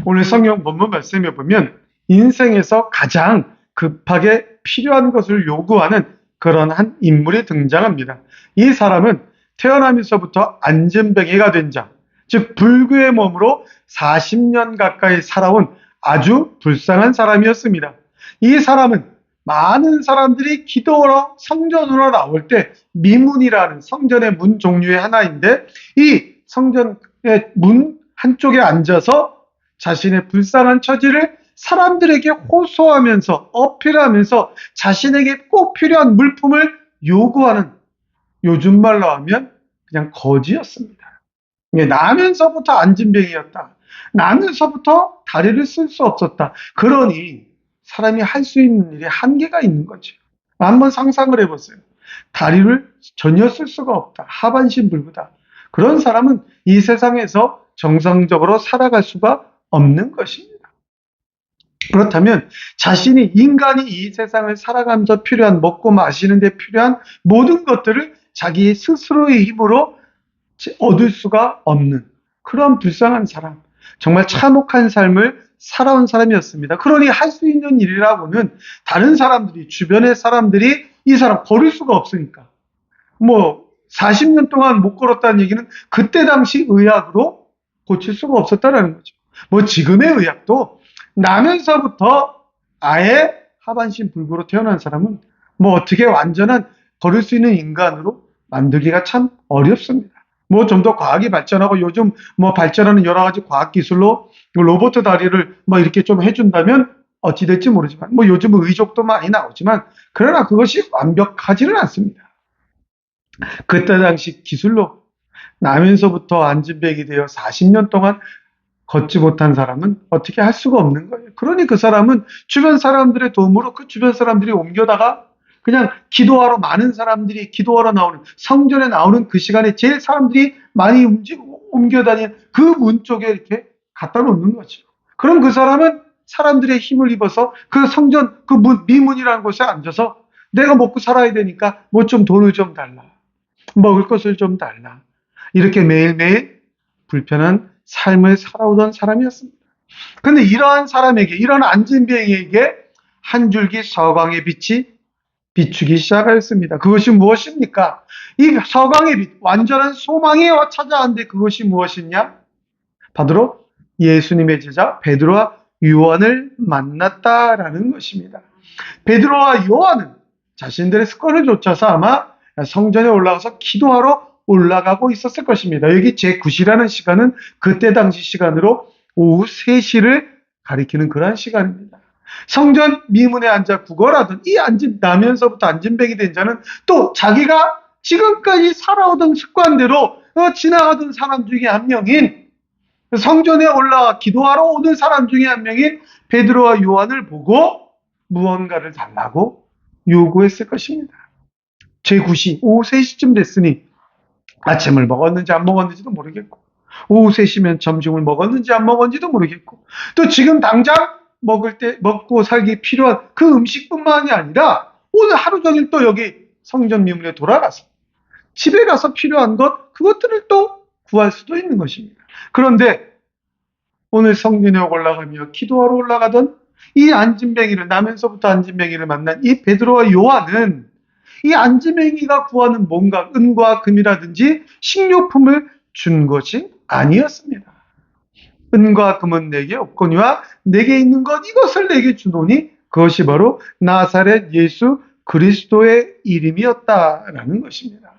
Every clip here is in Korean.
오늘 성경 본문 말씀에 보면 인생에서 가장 급하게 필요한 것을 요구하는 그런 한 인물이 등장합니다. 이 사람은 태어나면서부터 안진뱅이가 된 자, 즉 불구의 몸으로 40년 가까이 살아온 아주 불쌍한 사람이었습니다. 이 사람은 많은 사람들이 기도하러 성전으로 나올 때 미문이라는 성전의 문 종류의 하나인데, 이 성전의 문 한쪽에 앉아서 자신의 불쌍한 처지를 사람들에게 호소하면서 어필하면서 자신에게 꼭 필요한 물품을 요구하는, 요즘 말로 하면 그냥 거지였습니다. 나면서부터 안진뱅이였다. 나면서부터 다리를 쓸 수 없었다. 그러니 사람이 할 수 있는 일이 한계가 있는 거죠. 한번 상상을 해보세요. 다리를 전혀 쓸 수가 없다. 하반신 불구다. 그런 사람은 이 세상에서 정상적으로 살아갈 수가 없는 것입니다. 그렇다면 자신이, 인간이 이 세상을 살아가면서 필요한, 먹고 마시는 데 필요한 모든 것들을 자기 스스로의 힘으로 얻을 수가 없는 그런 불쌍한 사람, 정말 참혹한 삶을 살아온 사람이었습니다. 그러니 할 수 있는 일이라고는 다른 사람들이, 주변의 사람들이 이 사람 걸을 수가 없으니까, 40년 동안 못 걸었다는 얘기는 그때 당시 의학으로 고칠 수가 없었다는 거죠. 지금의 의학도 나면서부터 아예 하반신 불구로 태어난 사람은 어떻게 완전한 걸을 수 있는 인간으로 만들기가 참 어렵습니다. 좀 더 과학이 발전하고 요즘 발전하는 여러 가지 과학 기술로 로봇 다리를 이렇게 좀 해준다면 어찌 될지 모르지만, 요즘은 의족도 많이 나오지만, 그러나 그것이 완벽하지는 않습니다. 그때 당시 기술로 나면서부터 안진뱅이 되어 40년 동안 걷지 못한 사람은 어떻게 할 수가 없는 거예요. 그러니 그 사람은 주변 사람들의 도움으로 그 주변 사람들이 옮겨다가 그냥 기도하러, 많은 사람들이 기도하러 나오는, 성전에 나오는 그 시간에 제일 사람들이 많이 옮겨 다니는 그 문 쪽에 이렇게 갖다 놓는 거죠. 그럼 그 사람은 사람들의 힘을 입어서 그 성전 그 미문이라는 곳에 앉아서 내가 먹고 살아야 되니까 좀 돈을 좀 달라, 먹을 것을 좀 달라, 이렇게 매일매일 불편한 삶을 살아오던 사람이었습니다. 그런데 이러한 사람에게, 이런 안진뱅이에게 한 줄기 서광의 빛이 비추기 시작하였습니다. 그것이 무엇입니까? 이 서광의 빛, 완전한 소망이 찾아왔는데 그것이 무엇이냐? 바로 예수님의 제자 베드로와 요한을 만났다라는 것입니다. 베드로와 요한은 자신들의 습관을 좇아서 아마 성전에 올라가서 기도하러 올라가고 있었을 것입니다. 여기 제9시라는 시간은 그때 당시 시간으로 오후 3시를 가리키는 그러한 시간입니다. 성전 미문에 앉아 구걸하던 이 나면서부터 안진뱅이 된 자는 또 자기가 지금까지 살아오던 습관대로 지나가던 사람 중에 한 명인, 성전에 올라와 기도하러 오는 사람 중에 한 명인 베드로와 요한을 보고 무언가를 달라고 요구했을 것입니다. 제9시 오후 3시쯤 됐으니 아침을 먹었는지 안 먹었는지도 모르겠고, 오후 3시면 점심을 먹었는지 안 먹었는지도 모르겠고, 또 지금 당장 먹고 살기 필요한 그 음식뿐만이 아니라 오늘 하루 종일 또 여기 성전 미문에 돌아가서 집에 가서 필요한 그것들을 또 구할 수도 있는 것입니다. 그런데 오늘 성전에 올라가며 기도하러 올라가던 이 안진뱅이를, 나면서부터 안진뱅이를 만난 이 베드로와 요한은 이 안진뱅이가 구하는 뭔가 은과 금이라든지 식료품을 준 것이 아니었습니다. 은과 금은 내게 없거니와 내게 있는 것 이것을 내게 주노니 그것이 바로 나사렛 예수 그리스도의 이름이었다라는 것입니다.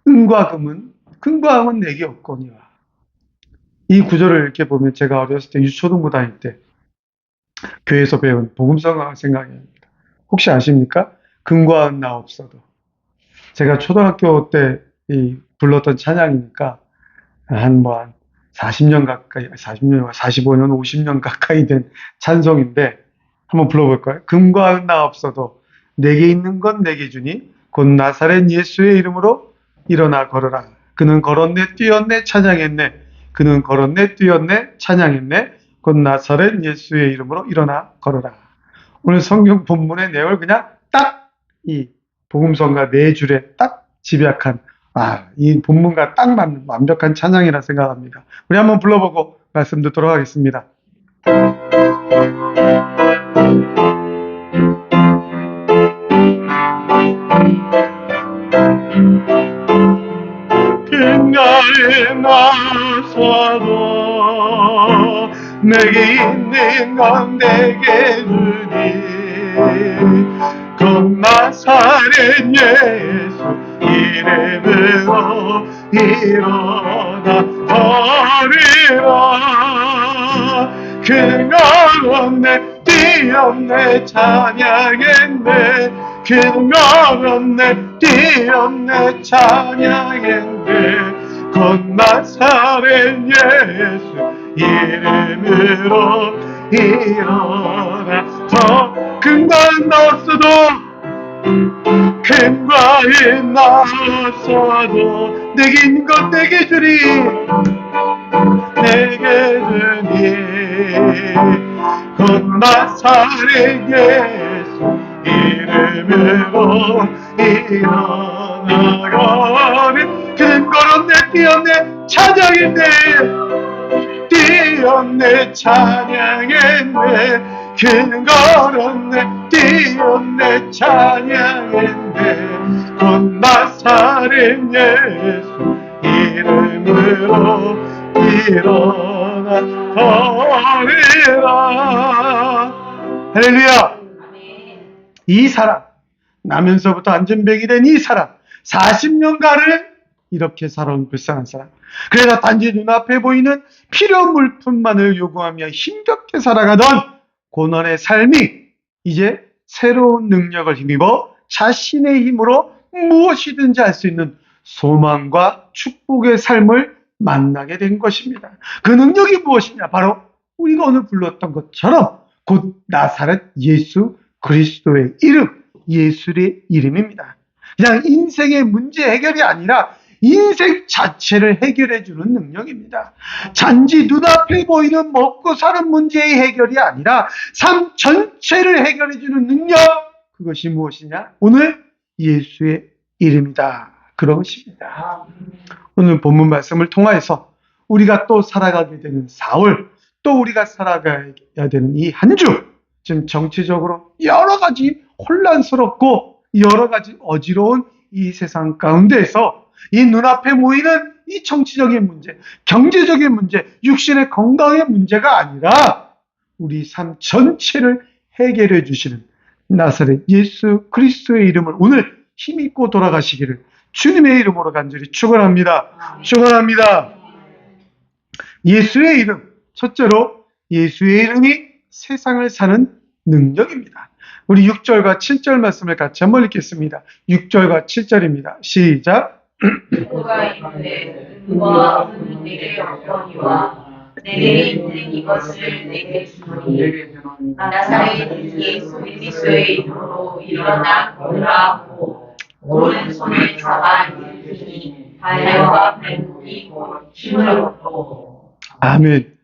금과 금은 내게 없거니와. 이 구절을 이렇게 보면 제가 어렸을 때 유초등부 다닐 때 교회에서 배운 복음성가 생각이 납니다. 혹시 아십니까? 금과 은 나 없어도. 제가 초등학교 때 불렀던 찬양이니까 한 40년 가까이, 40년, 45년, 50년 가까이 된 찬송인데 한번 불러볼까요? 금과 은 나 없어도 내게 있는 건 내게 주니 곧 나사렛 예수의 이름으로 일어나 걸어라. 그는 걸었네 뛰었네 찬양했네. 그는 걸었네 뛰었네 찬양했네. 곧 나사렛 예수의 이름으로 일어나 걸어라. 오늘 성경 본문의 내용을 그냥 딱 이 복음성가 4줄에 딱 집약한, 이 본문과 딱 맞는 완벽한 찬양이라 생각합니다. 우리 한번 불러보고 말씀 듣도록 하겠습니다. 빛나에 나서도 내게 있는 건 내게 주니 곧 나사렛 예수 이름으로 일어나 버리라. 그가 없네 띠없네 찬양했네. 그가 없네 띠없네 찬양했네. 곧 나사렛 예수 이름으로 일어나 금과에 나왔어도 금과에 나왔어도 내게 있는 것 내게 주리 내게 주니 곧 나사렛 예수 이름으로 일어나가니 근거없네 띠없네 찬양했네. 띠없네 찬양했네. 근거없네 띠없네 찬양했네. 곧 나사렛 예수 이름으로 일어나 버리라. 할렐루야. 이 사람, 나면서부터 안전병이 된 이 사람, 40년간을 이렇게 살아온 불쌍한 사람. 그래서 단지 눈앞에 보이는 필요 물품만을 요구하며 힘겹게 살아가던 고난의 삶이 이제 새로운 능력을 힘입어 자신의 힘으로 무엇이든지 할 수 있는 소망과 축복의 삶을 만나게 된 것입니다. 그 능력이 무엇이냐? 바로 우리가 오늘 불렀던 것처럼 곧 나사렛 예수 그리스도의 이름, 예수의 이름입니다. 그냥 인생의 문제 해결이 아니라 인생 자체를 해결해주는 능력입니다. 단지 눈앞에 보이는 먹고 사는 문제의 해결이 아니라 삶 전체를 해결해주는 능력, 그것이 무엇이냐? 오늘 예수의 이름이다. 그런 것입니다. 오늘 본문 말씀을 통하여서 우리가 또 살아가게 되는 4월, 또 우리가 살아가야 되는 이 한 주, 지금 정치적으로 여러 가지 혼란스럽고 여러 가지 어지러운 이 세상 가운데에서 이 눈앞에 모이는 이 정치적인 문제, 경제적인 문제, 육신의 건강의 문제가 아니라 우리 삶 전체를 해결해 주시는 나사렛 예수 그리스도의 이름을 오늘 힘입고 돌아가시기를 주님의 이름으로 간절히 축원합니다. 축원합니다. 예수의 이름, 첫째로 예수의 이름이 세상을 사는 능력입니다. 우리 6절과 7절 말씀을 같이 한번 읽겠습니다. 6절과 7절입니다. 시작. 누가 이르되 은과 없는 내게 없거니와 내게 있는 이것을 내게 주노니 나사렛 예수 그리스도의 이름으로 일어나 걸으라 하고 오른손에 잡아 일으키니 발과 발목이 곧 힘을 얻고. 아멘.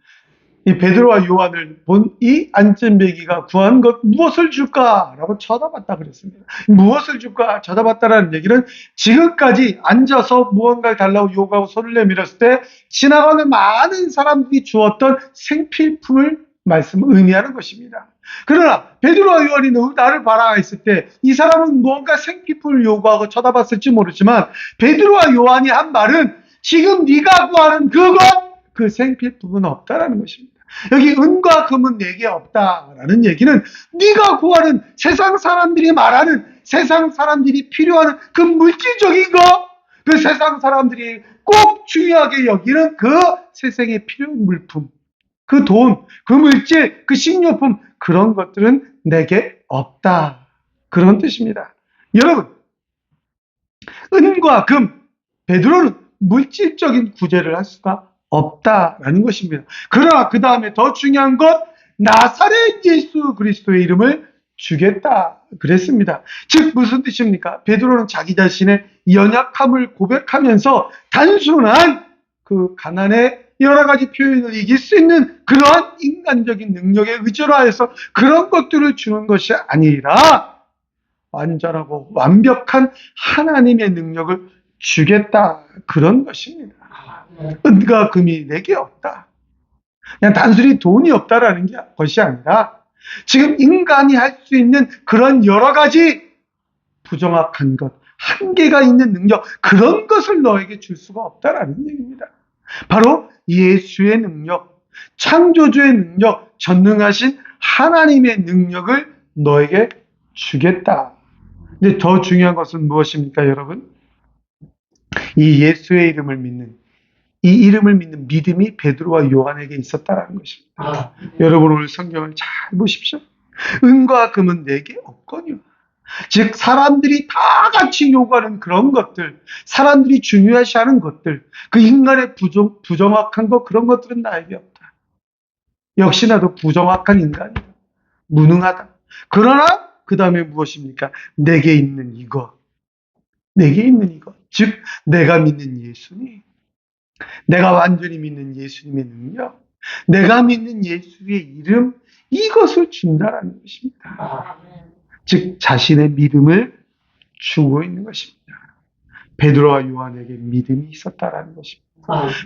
이 베드로와 요한을 본 이 안전뱅이가 구한 것 무엇을 줄까라고 쳐다봤다 그랬습니다. 무엇을 줄까 쳐다봤다라는 얘기는 지금까지 앉아서 무언가를 달라고 요구하고 손을 내밀었을 때 지나가는 많은 사람들이 주었던 생필품을 의미하는 것입니다. 그러나 베드로와 요한이 나를 봐라 했을 때 이 사람은 무언가 생필품을 요구하고 쳐다봤을지 모르지만 베드로와 요한이 한 말은 지금 네가 구하는 그 생필품은 없다라는 것입니다. 여기 은과 금은 내게 없다라는 얘기는 네가 구하는 세상 사람들이 말하는 세상 사람들이 필요하는 그 물질적인 거, 그 세상 사람들이 꼭 중요하게 여기는 그 세상의 필요한 물품, 그 돈, 그 물질, 그 식료품, 그런 것들은 내게 없다. 그런 뜻입니다. 여러분, 은과 금, 베드로는 물질적인 구제를 할 수가 없다라는 것입니다. 그러나 그 다음에 더 중요한 것, 나사렛 예수 그리스도의 이름을 주겠다 그랬습니다. 즉 무슨 뜻입니까? 베드로는 자기 자신의 연약함을 고백하면서 단순한 그 가난의 여러 가지 표현을 이길 수 있는 그러한 인간적인 능력에 의존 하여서 그런 것들을 주는 것이 아니라 완전하고 완벽한 하나님의 능력을 주겠다 그런 것입니다. 은과 금이 내게 없다. 그냥 단순히 돈이 없다라는 것이 아니라 지금 인간이 할 수 있는 그런 여러 가지 부정확한 것, 한계가 있는 능력, 그런 것을 너에게 줄 수가 없다라는 얘기입니다. 바로 예수의 능력, 창조주의 능력, 전능하신 하나님의 능력을 너에게 주겠다. 근데 더 중요한 것은 무엇입니까, 여러분? 이 예수의 이름을 믿는, 이 이름을 믿는 믿음이 베드로와 요한에게 있었다라는 것입니다. 여러분 오늘 성경을 잘 보십시오. 은과 금은 내게 없거니와. 즉 사람들이 다 같이 요구하는 그런 것들, 사람들이 중요시하는 것들, 그 인간의 부정확한 것, 그런 것들은 나에게 없다. 역시 나도 부정확한 인간이다. 무능하다. 그러나 그 다음에 무엇입니까? 내게 있는 이것, 내게 있는 이것, 즉 내가 믿는 예수님, 내가 완전히 믿는 예수님의 능력, 내가 믿는 예수의 이름, 이것을 준다라는 것입니다. 즉 자신의 믿음을 주고 있는 것입니다. 베드로와 요한에게 믿음이 있었다라는 것입니다.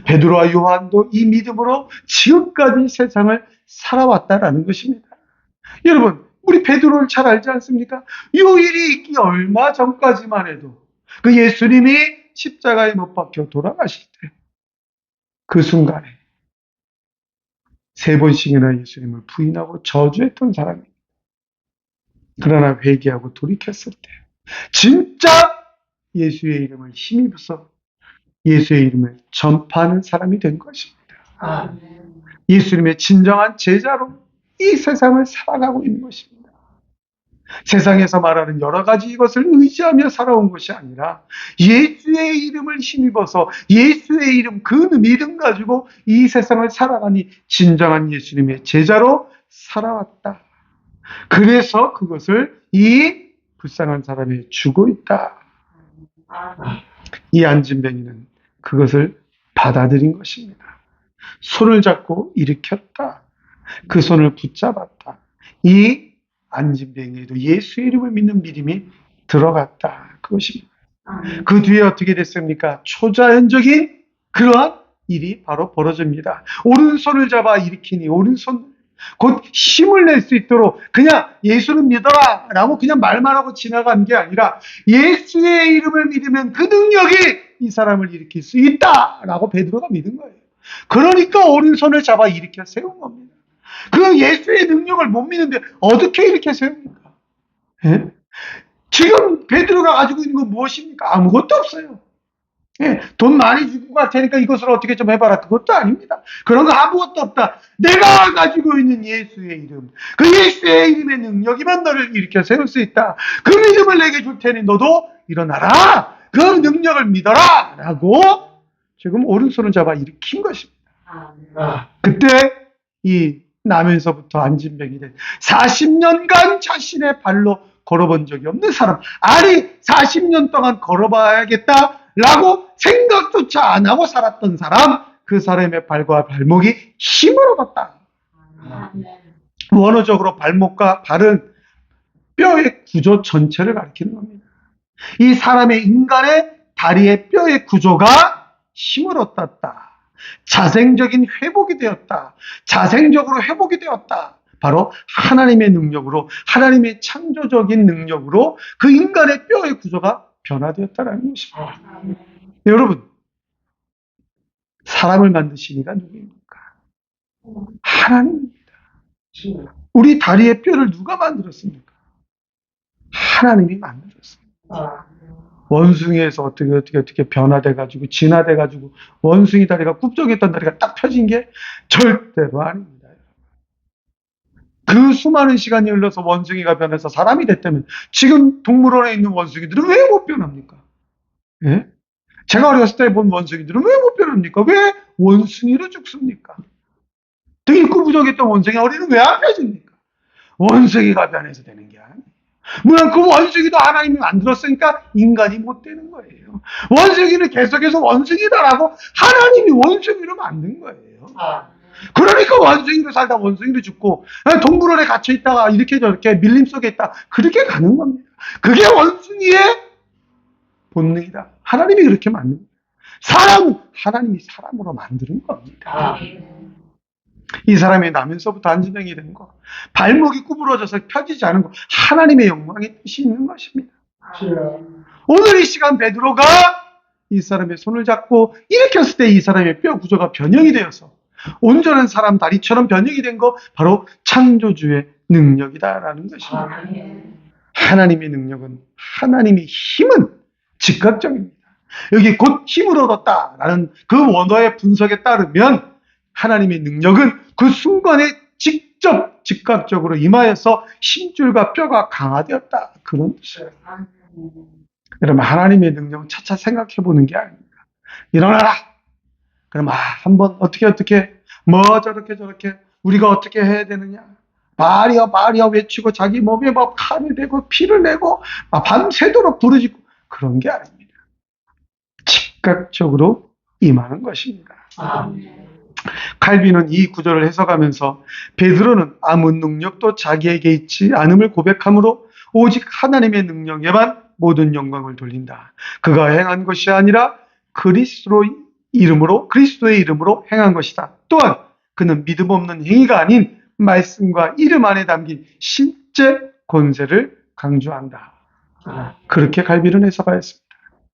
베드로와 요한도 이 믿음으로 지금까지 세상을 살아왔다라는 것입니다. 여러분, 우리 베드로를 잘 알지 않습니까? 이 일이 있기 얼마 전까지만 해도 그 예수님이 십자가에 못 박혀 돌아가실 때 그 순간에 3번씩이나 예수님을 부인하고 저주했던 사람입니다. 그러나 회개하고 돌이켰을 때 진짜 예수의 이름을 힘입어서 예수의 이름을 전파하는 사람이 된 것입니다. 예수님의 진정한 제자로 이 세상을 살아가고 있는 것입니다. 세상에서 말하는 여러 가지 이것을 의지하며 살아온 것이 아니라 예수의 이름을 힘입어서 예수의 이름, 그 믿음 가지고 이 세상을 살아가니 진정한 예수님의 제자로 살아왔다. 그래서 그것을 이 불쌍한 사람에 주고 있다. 이 안진뱅이는 그것을 받아들인 것입니다. 손을 잡고 일으켰다. 그 손을 붙잡았다. 이 안진뱅이에도 예수의 이름을 믿는 믿음이 들어갔다. 그것입니다. 그 뒤에 어떻게 됐습니까? 초자연적인 그러한 일이 바로 벌어집니다. 오른손을 잡아 일으키니 오른손 곧 힘을 낼 수 있도록 그냥 예수는 믿어라 라고 그냥 말만 하고 지나간 게 아니라 예수의 이름을 믿으면 그 능력이 이 사람을 일으킬 수 있다 라고 베드로가 믿은 거예요. 그러니까 오른손을 잡아 일으켜 세운 겁니다. 그 예수의 능력을 못 믿는데 어떻게 이렇게 세웁니까? 예? 지금 베드로가 가지고 있는 건 무엇입니까? 아무것도 없어요. 예, 돈 많이 주고 갈 테니까 이것을 어떻게 좀 해봐라. 그것도 아닙니다. 그런 거 아무것도 없다. 내가 가지고 있는 예수의 이름, 그 예수의 이름의 능력이면 너를 일으켜 세울 수 있다. 그 믿음을 내게 줄 테니 너도 일어나라. 그 능력을 믿어라. 라고 지금 오른손을 잡아 일으킨 것입니다. 그때 이 나면서부터 안진뱅이 된 40년간 자신의 발로 걸어본 적이 없는 사람, 아니 40년 동안 걸어봐야겠다라고 생각조차 안 하고 살았던 사람, 그 사람의 발과 발목이 힘을 얻었다. 원어적으로 발목과 발은 뼈의 구조 전체를 가리키는 겁니다. 이 사람의 인간의 다리의 뼈의 구조가 힘을 얻었다. 자생적인 회복이 되었다. 자생적으로 회복이 되었다. 바로 하나님의 능력으로, 하나님의 창조적인 능력으로 그 인간의 뼈의 구조가 변화되었다는 것입니다. 여러분, 사람을 만드신 이가 누구입니까? 하나님입니다. 우리 다리의 뼈를 누가 만들었습니까? 하나님이 만들었습니다. 원숭이에서 어떻게 변화돼가지고 진화돼가지고 원숭이 다리가 굽적했던 다리가 딱 펴진 게 절대로 아닙니다. 그 수많은 시간이 흘러서 원숭이가 변해서 사람이 됐다면 지금 동물원에 있는 원숭이들은 왜 못 변합니까? 예? 제가 어렸을 때 본 원숭이들은 왜 못 변합니까? 왜 원숭이로 죽습니까? 되게 꾸부적했던 원숭이 허리는 왜 안 펴집니까? 원숭이가 변해서 되는 게 아니에요. 물론 그 원숭이도 하나님이 만들었으니까 인간이 못 되는 거예요. 원숭이는 계속해서 원숭이다라고 하나님이 원숭이로 만든 거예요. 그러니까 원숭이로 살다 원숭이로 죽고 동물원에 갇혀 있다가 이렇게 저렇게 밀림 속에 있다 그렇게 가는 겁니다. 그게 원숭이의 본능이다. 하나님이 그렇게 만든 거예요. 사람은 하나님이 사람으로 만드는 겁니다. 이 사람이 나면서부터 안진병이 된 거, 발목이 구부러져서 펴지지 않은 거, 하나님의 영광의 뜻이 있는 것입니다. 오늘 이 시간 베드로가 이 사람의 손을 잡고 일으켰을 때 이 사람의 뼈 구조가 변형이 되어서 온전한 사람 다리처럼 변형이 된 거, 바로 창조주의 능력이다라는 것입니다. 하나님의 능력은, 하나님의 힘은 즉각적입니다. 여기 곧 힘을 얻었다라는 그 원어의 분석에 따르면 하나님의 능력은 그 순간에 직접 즉각적으로 임하여서 힘줄과 뼈가 강화되었다, 그런 뜻이에요. 여러분, 하나님의 능력은 차차 생각해 보는 게 아닙니다. 일어나라! 그럼 한번 어떻게 뭐 저렇게 우리가 어떻게 해야 되느냐, 말이야 외치고 자기 몸에 막 칼을 대고 피를 내고 밤새도록 부르짖고, 그런 게 아닙니다. 즉각적으로 임하는 것입니다. 칼빈은 이 구절을 해석하면서 베드로는 아무 능력도 자기에게 있지 않음을 고백함으로 오직 하나님의 능력에만 모든 영광을 돌린다. 그가 행한 것이 아니라 그리스도의 이름으로 행한 것이다. 또한 그는 믿음 없는 행위가 아닌 말씀과 이름 안에 담긴 실제 권세를 강조한다. 그렇게 칼빈은 해석하였습니다.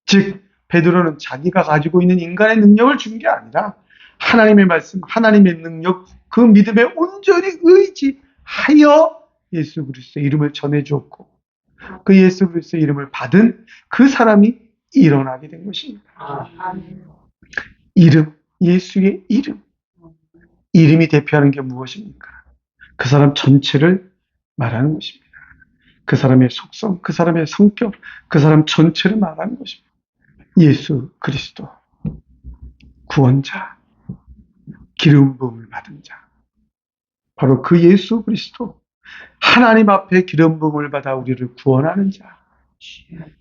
즉 베드로는 자기가 가지고 있는 인간의 능력을 준 게 아니라 하나님의 말씀, 하나님의 능력, 그 믿음에 온전히 의지하여 예수 그리스도의 이름을 전해주었고, 그 예수 그리스도의 이름을 받은 그 사람이 일어나게 된 것입니다. 이름, 예수의 이름. 이름이 대표하는 게 무엇입니까? 그 사람 전체를 말하는 것입니다. 그 사람의 속성, 그 사람의 성격, 그 사람 전체를 말하는 것입니다. 예수 그리스도, 구원자, 기름 부음을 받은 자, 바로 그 예수 그리스도, 하나님 앞에 기름 부음을 받아 우리를 구원하는 자,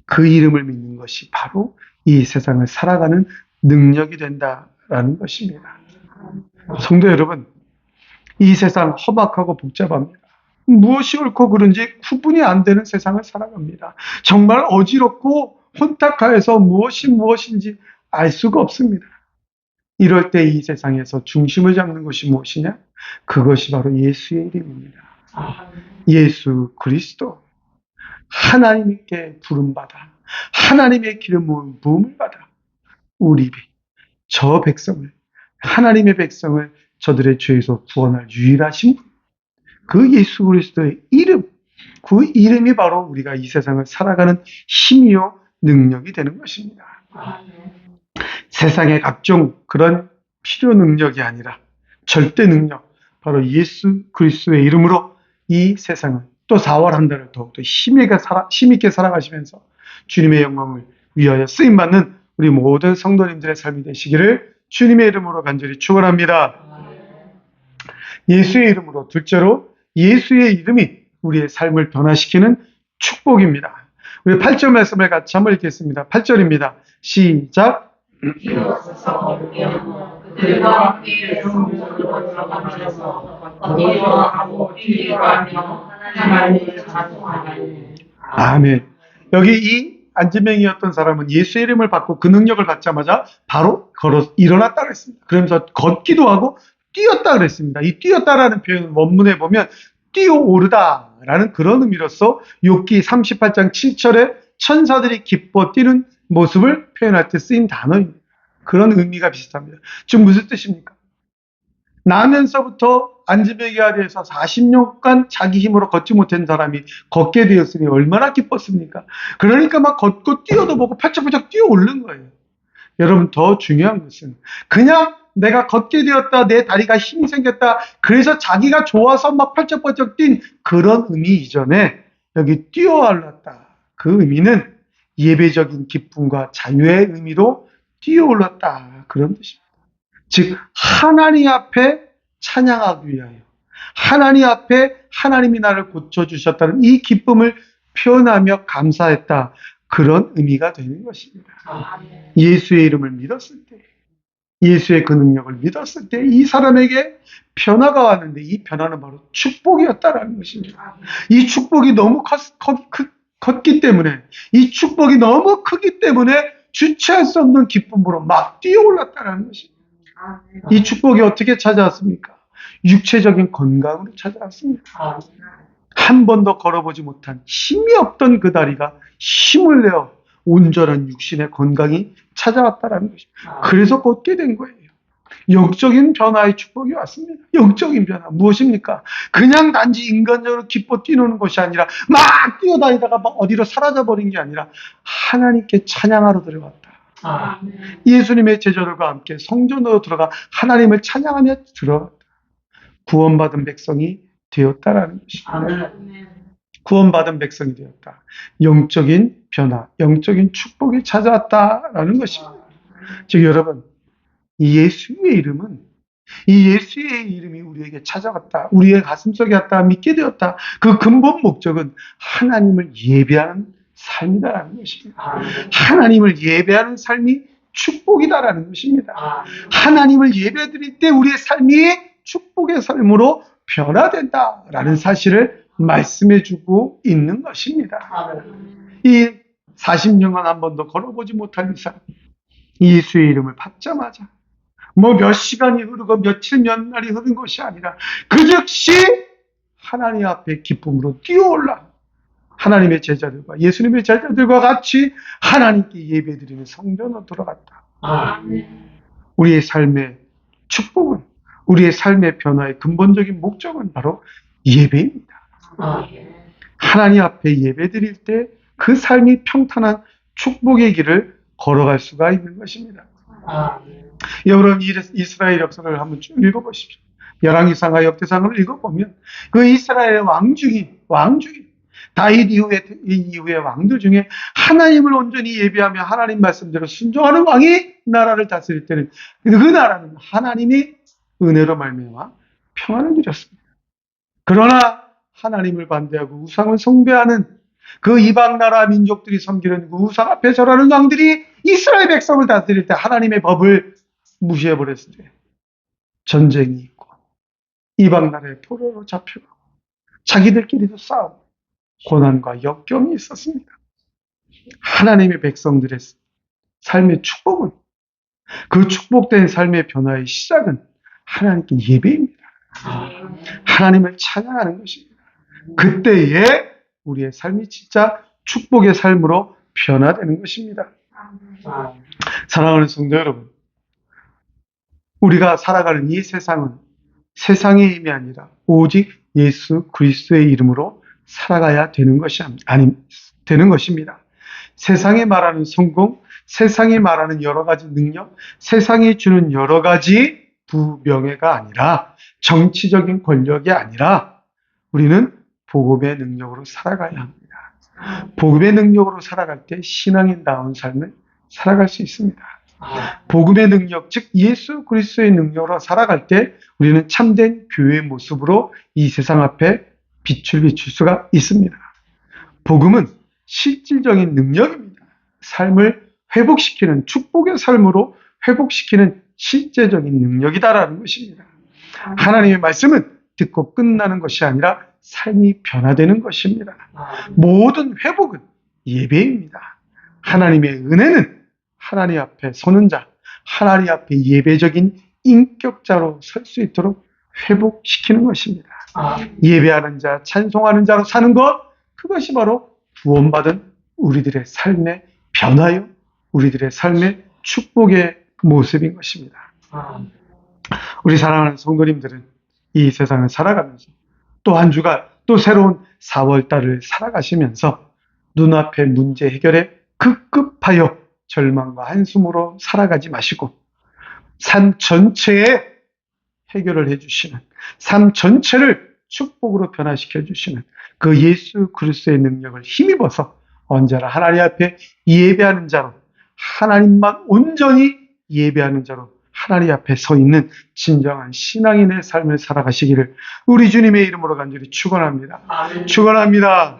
그 이름을 믿는 것이 바로 이 세상을 살아가는 능력이 된다라는 것입니다. 성도 여러분, 이 세상 험악하고 복잡합니다. 무엇이 옳고 그른지 구분이 안 되는 세상을 살아갑니다. 정말 어지럽고 혼탁하여서 무엇이 무엇인지 알 수가 없습니다. 이럴 때 이 세상에서 중심을 잡는 것이 무엇이냐? 그것이 바로 예수의 이름입니다. 예수 그리스도, 하나님께 부름받아 하나님의 기름 부음을 받아 우리 저 백성을, 하나님의 백성을 저들의 죄에서 구원할 유일하신 분, 그 예수 그리스도의 이름, 그 이름이 바로 우리가 이 세상을 살아가는 힘이요 능력이 되는 것입니다. 세상의 각종 그런 필요 능력이 아니라 절대 능력, 바로 예수 그리스도의 이름으로 이 세상을, 또 4월 한 달을 더욱더 힘있게 살아가시면서 주님의 영광을 위하여 쓰임받는 우리 모든 성도님들의 삶이 되시기를 주님의 이름으로 간절히 축원합니다. 예수의 이름으로, 둘째로 예수의 이름이 우리의 삶을 변화시키는 축복입니다. 우리 8절 말씀을 같이 한번 읽겠습니다. 8절입니다. 시작. 그들과 함께 성전으로 들어가면서 거기서 하고 뛰어가며 하나님을 찬송하니. 아멘. 여기 이 안지명이었던 사람은 예수의 이름을 받고 그 능력을 받자마자 바로 걸어 일어났다 그랬습니다. 그러면서 걷기도 하고 뛰었다 그랬습니다. 이 뛰었다라는 표현 원문에 보면 뛰어오르다라는 그런 의미로서 욥기 38장 7절에 천사들이 기뻐 뛰는 모습을 표현할 때 쓰인 단어입니다. 그런 의미가 비슷합니다. 지금 무슨 뜻입니까? 나면서부터 안지병이가 돼서 40년간 자기 힘으로 걷지 못한 사람이 걷게 되었으니 얼마나 기뻤습니까? 그러니까 막 걷고 뛰어도 보고 팔짝팔짝 뛰어 오른 거예요. 여러분, 더 중요한 것은 그냥 내가 걷게 되었다, 내 다리가 힘이 생겼다, 그래서 자기가 좋아서 막 팔짝팔짝 뛴 그런 의미 이전에 여기 뛰어올랐다, 그 의미는 예배적인 기쁨과 자유의 의미로 뛰어올랐다, 그런 뜻입니다. 즉 하나님 앞에 찬양하기 위하여, 하나님 앞에 하나님이 나를 고쳐주셨다는 이 기쁨을 표현하며 감사했다, 그런 의미가 되는 것입니다. 예수의 이름을 믿었을 때, 예수의 그 능력을 믿었을 때 이 사람에게 변화가 왔는데, 이 변화는 바로 축복이었다라는 것입니다. 이 축복이 너무 컸기 때문에, 이 축복이 너무 크기 때문에 주체할 수 없는 기쁨으로 막 뛰어올랐다는 것입니다. 이 축복이 어떻게 찾아왔습니까? 육체적인 건강으로 찾아왔습니다. 아멘. 한 번도 걸어보지 못한 힘이 없던 그 다리가 힘을 내어 온전한 육신의 건강이 찾아왔다라는 것입니다. 그래서 걷게 된 거예요. 영적인 변화의 축복이 왔습니다. 영적인 변화 무엇입니까? 그냥 단지 인간적으로 기뻐 뛰노는 것이 아니라 막 뛰어다니다가 막 어디로 사라져버린 게 아니라 하나님께 찬양하러 들어갔다. 아멘. 예수님의 제자들과 함께 성전으로 들어가 하나님을 찬양하며 들어갔다. 구원받은 백성이 되었다라는 것입니다. 아멘. 구원받은 백성이 되었다. 영적인 변화, 영적인 축복이 찾아왔다라는 것입니다. 즉 여러분, 이 예수의 이름은, 이 예수의 이름이 우리에게 찾아왔다, 우리의 가슴속에 왔다, 믿게 되었다. 그 근본 목적은 하나님을 예배하는 삶이다라는 것입니다. 아멘. 하나님을 예배하는 삶이 축복이다라는 것입니다. 아멘. 하나님을 예배드릴 때 우리의 삶이 축복의 삶으로 변화된다라는 사실을 말씀해주고 있는 것입니다. 아멘. 이 40년간 한 번도 걸어보지 못한 이 사람, 예수의 이름을 받자마자 몇 시간이 흐르고 며칠 몇 날이 흐른 것이 아니라 그 즉시 하나님 앞에 기쁨으로 뛰어올라 하나님의 제자들과 예수님의 제자들과 같이 하나님께 예배드리는 성전으로 들어갔다. 아멘. 우리의 삶의 축복은, 우리의 삶의 변화의 근본적인 목적은 바로 예배입니다. 아멘. 하나님 앞에 예배드릴 때 그 삶이 평탄한 축복의 길을 걸어갈 수가 있는 것입니다. 아멘. 여러분 이스라엘 역사를 한번 쭉 읽어보십시오. 열왕기상과 역대상을 읽어보면 그 이스라엘 왕 중에 다윗 이후의 왕들 중에 하나님을 온전히 예배하며 하나님 말씀대로 순종하는 왕이 나라를 다스릴 때는 그 나라는 하나님이 은혜로 말미암아 평안을 누렸습니다. 그러나 하나님을 반대하고 우상을 숭배하는 그 이방 나라 민족들이 섬기는 그 우상 앞에 절하는 왕들이 이스라엘 백성을 다스릴 때 하나님의 법을 무시해버렸을 때 전쟁이 있고 이방 나라의 포로로 잡혀가고 자기들끼리도 싸우고 고난과 역경이 있었습니다. 하나님의 백성들의 삶의 축복은, 그 축복된 삶의 변화의 시작은 하나님께 예배입니다. 하나님을 찬양하는 것입니다. 그때에 우리의 삶이 진짜 축복의 삶으로 변화되는 것입니다. 아멘. 사랑하는 성도 여러분, 우리가 살아가는 이 세상은 세상의 힘이 아니라 오직 예수 그리스도의 이름으로 살아가야 되는 되는 것입니다. 세상이 말하는 성공, 세상이 말하는 여러 가지 능력, 세상이 주는 여러 가지 부명예가 아니라, 정치적인 권력이 아니라 우리는 복음의 능력으로 살아가야 합니다. 복음의 능력으로 살아갈 때 신앙인다운 삶을 살아갈 수 있습니다. 복음의 능력, 즉 예수 그리스도의 능력으로 살아갈 때 우리는 참된 교회의 모습으로 이 세상 앞에 빛을 비출 수가 있습니다. 복음은 실질적인 능력입니다. 삶을 회복시키는, 축복의 삶으로 회복시키는 실제적인 능력이다라는 것입니다. 하나님의 말씀은 듣고 끝나는 것이 아니라 삶이 변화되는 것입니다. 모든 회복은 예배입니다. 하나님의 은혜는 하나님 앞에 서는 자, 하나님 앞에 예배적인 인격자로 설 수 있도록 회복시키는 것입니다. 예배하는 자, 찬송하는 자로 사는 것, 그것이 바로 구원받은 우리들의 삶의 변화요, 우리들의 삶의 축복의 모습인 것입니다. 우리 사랑하는 성도님들은 이 세상을 살아가면서 또 한 주가, 또 새로운 4월달을 살아가시면서 눈앞의 문제 해결에 급급하여 절망과 한숨으로 살아가지 마시고 삶 전체에 해결을 해주시는, 삶 전체를 축복으로 변화시켜 주시는 그 예수 그리스도의 능력을 힘입어서 언제나 하나님 앞에 예배하는 자로, 하나님만 온전히 예배하는 자로 하나님 앞에 서 있는 진정한 신앙인의 삶을 살아가시기를 우리 주님의 이름으로 간절히 축원합니다. 축원합니다.